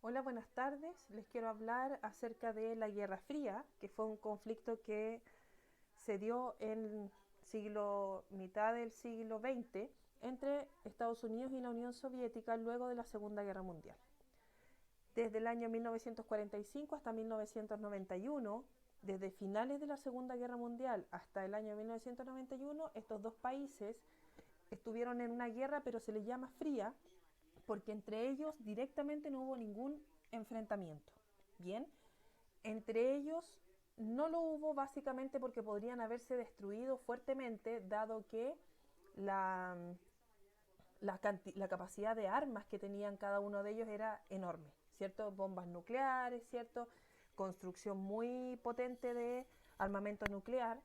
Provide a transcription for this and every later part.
Hola, buenas tardes. Les quiero hablar acerca de la Guerra Fría, que fue un conflicto que se dio en mitad del siglo XX entre Estados Unidos y la Unión Soviética luego de la Segunda Guerra Mundial. Desde el año 1945 hasta 1991, desde finales de la Segunda Guerra Mundial hasta el año 1991, estos dos países estuvieron en una guerra, pero se les llama fría, porque entre ellos directamente no hubo ningún enfrentamiento. Bien, entre ellos no lo hubo básicamente porque podrían haberse destruido fuertemente, dado que la, la capacidad de armas que tenían cada uno de ellos era enorme, ¿cierto? Bombas nucleares, ¿cierto? Construcción muy potente de armamento nuclear,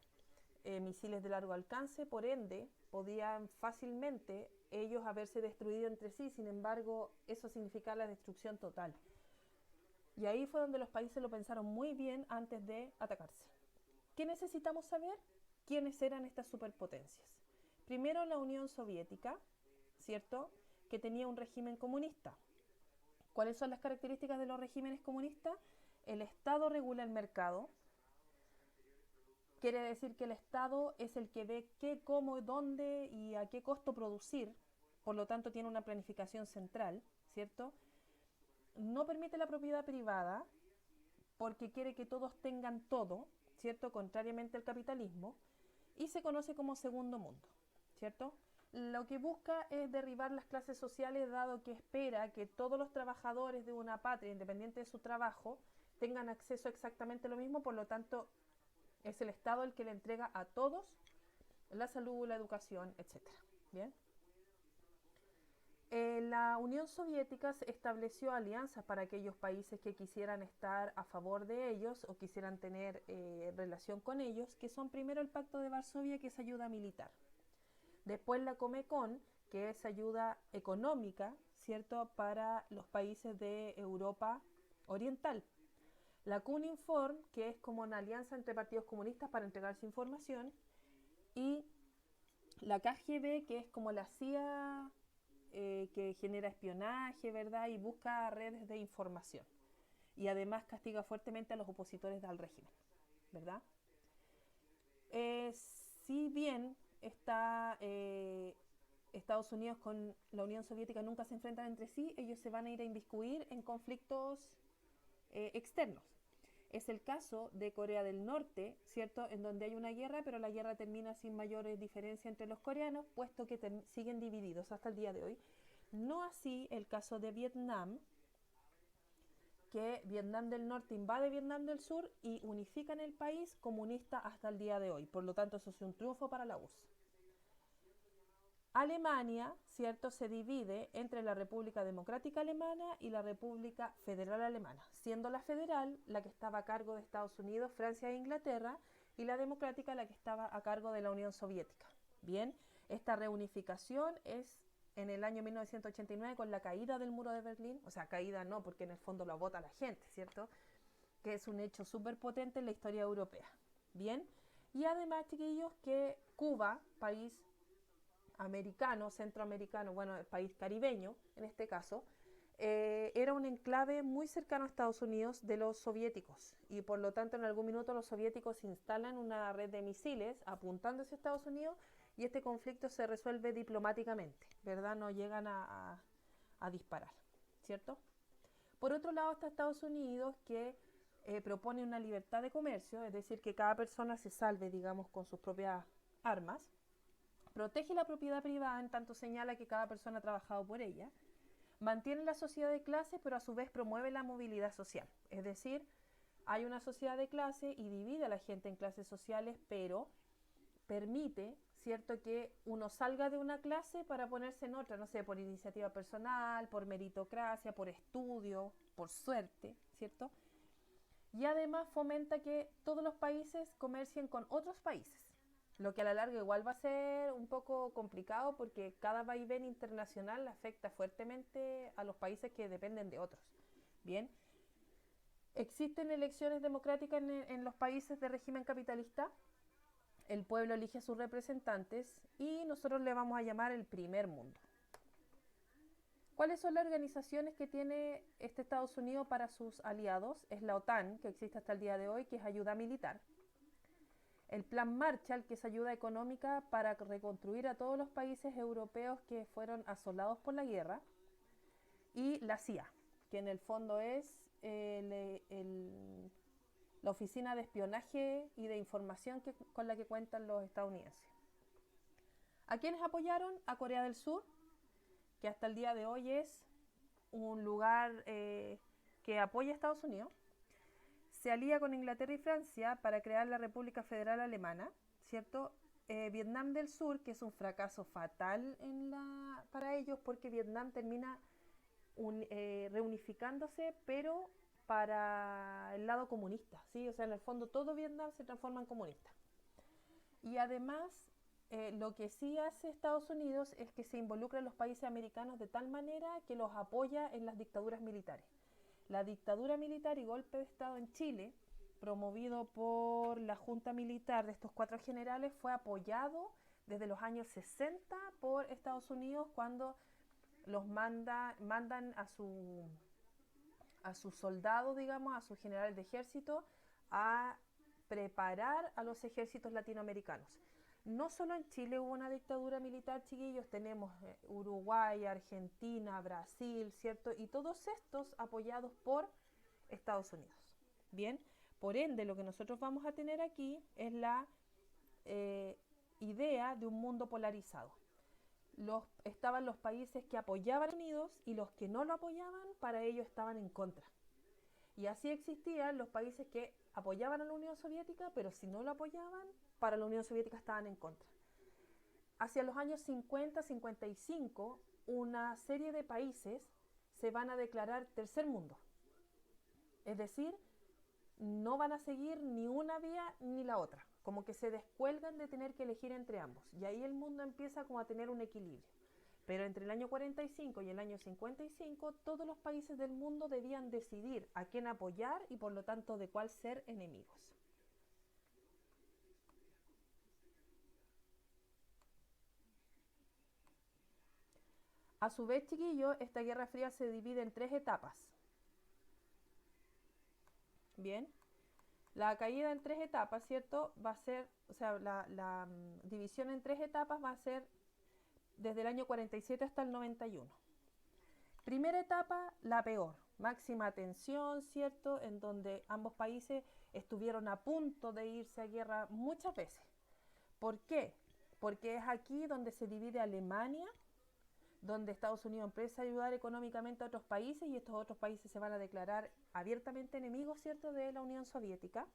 misiles de largo alcance, por ende, podían fácilmente ellos haberse destruido entre sí, sin embargo, eso significaba la destrucción total. Y ahí fue donde los países lo pensaron muy bien antes de atacarse. ¿Qué necesitamos saber? ¿Quiénes eran estas superpotencias? Primero la Unión Soviética, ¿cierto? Que tenía un régimen comunista. ¿Cuáles son las características de los regímenes comunistas? El Estado regula el mercado. Quiere decir que el Estado es el que ve qué, cómo, dónde y a qué costo producir. Por lo tanto, tiene una planificación central, ¿cierto? No permite la propiedad privada porque quiere que todos tengan todo, ¿cierto? Contrariamente al capitalismo. Y se conoce como segundo mundo, ¿cierto? Lo que busca es derribar las clases sociales, dado que espera que todos los trabajadores de una patria, independiente de su trabajo, tengan acceso a exactamente lo mismo, por lo tanto, es el Estado el que le entrega a todos la salud, la educación, etcétera. Bien. La Unión Soviética estableció alianzas para aquellos países que quisieran estar a favor de ellos o quisieran tener relación con ellos, que son primero el Pacto de Varsovia, que es ayuda militar. Después la Comecon, que es ayuda económica, ¿cierto?, para los países de Europa Oriental. La Kuninform, que es como una alianza entre partidos comunistas para entregarse información. Y la KGB, que es como la CIA, que genera espionaje, ¿verdad? Y busca redes de información. Y además castiga fuertemente a los opositores al régimen, ¿verdad? Eh, si bien está Estados Unidos con la Unión Soviética nunca se enfrentan entre sí, ellos se van a ir a inmiscuir en conflictos externos. Es el caso de Corea del Norte, ¿cierto? En donde hay una guerra, pero la guerra termina sin mayores diferencias entre los coreanos, puesto que siguen divididos hasta el día de hoy. No así el caso de Vietnam, que Vietnam del Norte invade Vietnam del Sur y unifican el país comunista hasta el día de hoy. Por lo tanto, eso es un triunfo para la URSS. Alemania, ¿cierto?, se divide entre la República Democrática Alemana y la República Federal Alemana, siendo la federal la que estaba a cargo de Estados Unidos, Francia e Inglaterra, y la democrática la que estaba a cargo de la Unión Soviética. Bien, esta reunificación es en el año 1989 con la caída del muro de Berlín, o sea, caída no, porque en el fondo lo vota la gente, ¿cierto?, que es un hecho súper potente en la historia europea. Bien, y además, chiquillos, que Cuba, país americano, centroamericano, bueno, el país caribeño en este caso, era un enclave muy cercano a Estados Unidos de los soviéticos y por lo tanto en algún minuto los soviéticos instalan una red de misiles apuntando hacia Estados Unidos y este conflicto se resuelve diplomáticamente, ¿verdad? No llegan a disparar, ¿cierto? Por otro lado está Estados Unidos que propone una libertad de comercio, es decir, que cada persona se salve, digamos, con sus propias armas. Protege la propiedad privada en tanto señala que cada persona ha trabajado por ella. Mantiene la sociedad de clase, pero a su vez promueve la movilidad social. Es decir, hay una sociedad de clase y divide a la gente en clases sociales, pero permite, ¿cierto?, que uno salga de una clase para ponerse en otra, no sé, por iniciativa personal, por meritocracia, por estudio, por suerte, ¿cierto? Y además fomenta que todos los países comercien con otros países, lo que a la larga igual va a ser un poco complicado porque cada vaivén internacional afecta fuertemente a los países que dependen de otros. Bien, existen elecciones democráticas en los países de régimen capitalista, el pueblo elige a sus representantes y nosotros le vamos a llamar el primer mundo. ¿Cuáles son las organizaciones que tiene este Estados Unidos para sus aliados? Es la OTAN, que existe hasta el día de hoy, que es ayuda militar. El Plan Marshall, que es ayuda económica para reconstruir a todos los países europeos que fueron asolados por la guerra. Y la CIA, que en el fondo es la oficina de espionaje y de información con la que cuentan los estadounidenses. ¿A quiénes apoyaron? A Corea del Sur, que hasta el día de hoy es un lugar que apoya a Estados Unidos. Se alía con Inglaterra y Francia para crear la República Federal Alemana, ¿cierto? Vietnam del Sur, que es un fracaso fatal para ellos, porque Vietnam termina reunificándose, pero para el lado comunista, ¿sí? O sea, en el fondo todo Vietnam se transforma en comunista. Y además, lo que sí hace Estados Unidos es que se involucra en los países americanos de tal manera que los apoya en las dictaduras militares. La dictadura militar y golpe de Estado en Chile, promovido por la Junta Militar de estos 4 generales, fue apoyado desde los años 60 por Estados Unidos, cuando los mandan a sus soldados, digamos, a sus generales de ejército, a preparar a los ejércitos latinoamericanos. No solo en Chile hubo una dictadura militar, chiquillos, tenemos Uruguay, Argentina, Brasil, ¿cierto? Y todos estos apoyados por Estados Unidos. Bien, por ende, lo que nosotros vamos a tener aquí es la idea de un mundo polarizado. Estaban los países que apoyaban a Estados Unidos y los que no lo apoyaban, para ellos estaban en contra. Y así existían los países que apoyaban a la Unión Soviética, pero si no lo apoyaban, para la Unión Soviética estaban en contra. Hacia los años 50-55, una serie de países se van a declarar tercer mundo. Es decir, no van a seguir ni una vía ni la otra. Como que se descuelgan de tener que elegir entre ambos. Y ahí el mundo empieza como a tener un equilibrio. Pero entre el año 45 y el año 55, todos los países del mundo debían decidir a quién apoyar y por lo tanto de cuál ser enemigos. A su vez, chiquillos, esta Guerra Fría se divide en 3 etapas. Bien, la caída en 3 etapas, ¿cierto? Va a ser, o sea, la división en 3 etapas va a ser desde el año 47 hasta el 91. Primera etapa, la peor, máxima tensión, ¿cierto? En donde ambos países estuvieron a punto de irse a guerra muchas veces. ¿Por qué? Porque es aquí donde se divide Alemania, donde Estados Unidos empieza a ayudar económicamente a otros países y estos otros países se van a declarar abiertamente enemigos, ¿cierto?, de la Unión Soviética.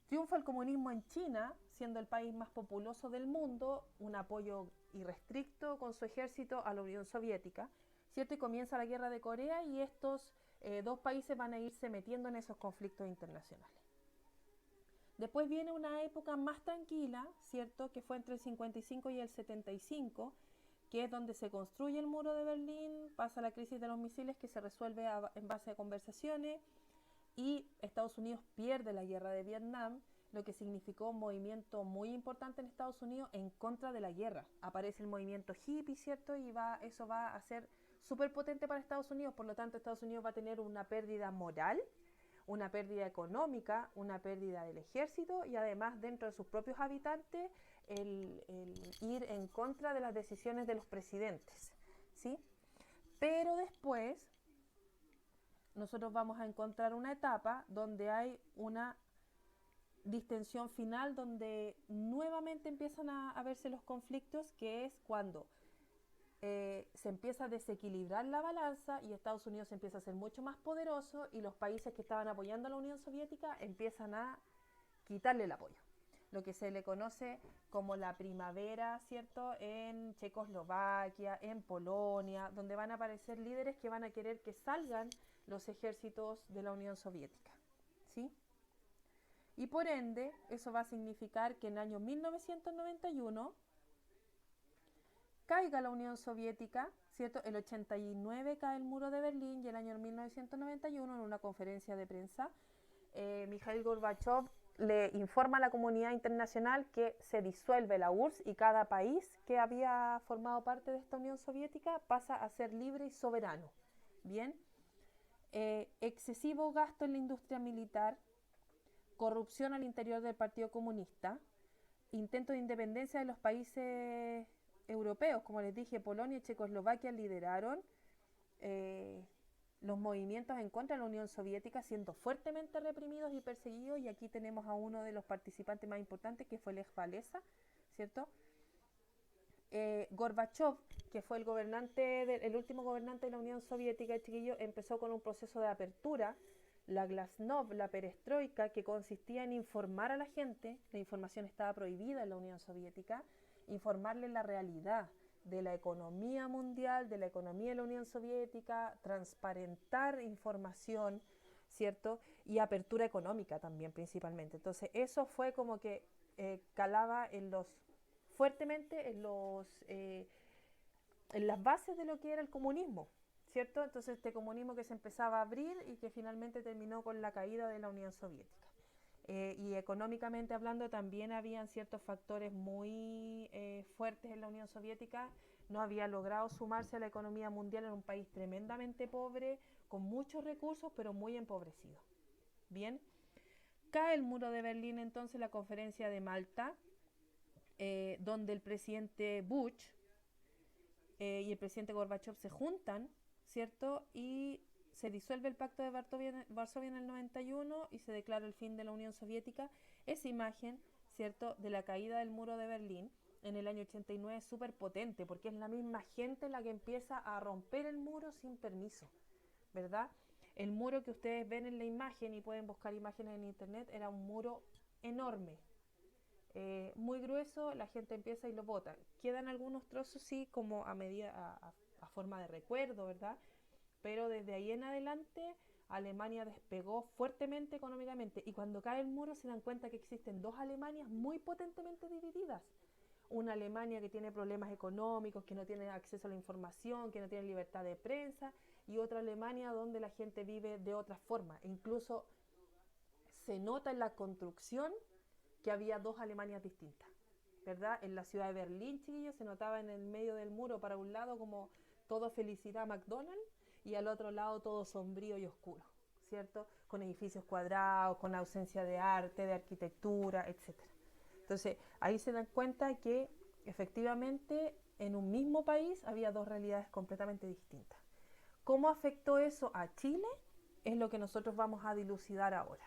Triunfa el comunismo en China, siendo el país más populoso del mundo, un apoyo irrestricto con su ejército a la Unión Soviética, ¿cierto? Y comienza la guerra de Corea y estos 2 países van a irse metiendo en esos conflictos internacionales. Después viene una época más tranquila, ¿cierto?, que fue entre el 55 y el 75, que es donde se construye el muro de Berlín, pasa la crisis de los misiles que se resuelve en base a conversaciones, y Estados Unidos pierde la guerra de Vietnam, lo que significó un movimiento muy importante en Estados Unidos en contra de la guerra. Aparece el movimiento hippie, ¿cierto? Y eso va a ser súper potente para Estados Unidos, por lo tanto Estados Unidos va a tener una pérdida moral, una pérdida económica, una pérdida del ejército y además dentro de sus propios habitantes el ir en contra de las decisiones de los presidentes, ¿sí? Pero después nosotros vamos a encontrar una etapa donde hay una distensión final, donde nuevamente empiezan a verse los conflictos, que es cuando se empieza a desequilibrar la balanza y Estados Unidos empieza a ser mucho más poderoso y los países que estaban apoyando a la Unión Soviética empiezan a quitarle el apoyo. Lo que se le conoce como la primavera, ¿cierto?, en Checoslovaquia, en Polonia, donde van a aparecer líderes que van a querer que salgan los ejércitos de la Unión Soviética, ¿sí? Y por ende, eso va a significar que en el año 1991 caiga la Unión Soviética, ¿cierto? El 89 cae el muro de Berlín y el año 1991, en una conferencia de prensa, Mikhail Gorbachev le informa a la comunidad internacional que se disuelve la URSS y cada país que había formado parte de esta Unión Soviética pasa a ser libre y soberano. Bien, excesivo gasto en la industria militar, corrupción al interior del Partido Comunista, intento de independencia de los países europeos, como les dije, Polonia y Checoslovaquia lideraron los movimientos en contra de la Unión Soviética, siendo fuertemente reprimidos y perseguidos, y aquí tenemos a uno de los participantes más importantes, que fue Lech Walesa, ¿cierto? Gorbachev, que fue el último gobernante de la Unión Soviética, chiquillo, empezó con un proceso de apertura, la Glasnost, la perestroika, que consistía en informar a la gente, la información estaba prohibida en la Unión Soviética, informarle la realidad de la economía mundial, de la economía de la Unión Soviética, transparentar información, ¿cierto? Y apertura económica también principalmente. Entonces eso fue como que calaba fuertemente en las bases de lo que era el comunismo, ¿cierto? Entonces este comunismo que se empezaba a abrir y que finalmente terminó con la caída de la Unión Soviética. Y económicamente hablando también habían ciertos factores muy fuertes en la Unión Soviética. No había logrado sumarse a la economía mundial en un país tremendamente pobre, con muchos recursos, pero muy empobrecido. Bien, cae el muro de Berlín entonces, la conferencia de Malta, donde el presidente Bush y el presidente Gorbachev se juntan, ¿cierto? Y se disuelve el pacto de Varsovia en el 91 y se declara el fin de la Unión Soviética. Esa imagen, ¿cierto?, de la caída del muro de Berlín en el año 89 es súper potente, porque es la misma gente la que empieza a romper el muro sin permiso, ¿verdad? El muro que ustedes ven en la imagen, y pueden buscar imágenes en internet, era un muro enorme, muy grueso. La gente empieza y lo bota. Quedan algunos trozos, sí, como a forma de recuerdo, ¿verdad? Pero desde ahí en adelante Alemania despegó fuertemente económicamente, y cuando cae el muro se dan cuenta que existen dos Alemanias muy potentemente divididas. Una Alemania que tiene problemas económicos, que no tiene acceso a la información, que no tiene libertad de prensa, y otra Alemania donde la gente vive de otra forma. E incluso se nota en la construcción que había dos Alemanias distintas, ¿verdad? En la ciudad de Berlín, chiquillos, se notaba en el medio del muro, para un lado como todo felicidad McDonald's, y al otro lado todo sombrío y oscuro, ¿cierto? Con edificios cuadrados, con ausencia de arte, de arquitectura, etc. Entonces, ahí se dan cuenta que efectivamente en un mismo país había dos realidades completamente distintas. ¿Cómo afectó eso a Chile? Es lo que nosotros vamos a dilucidar ahora.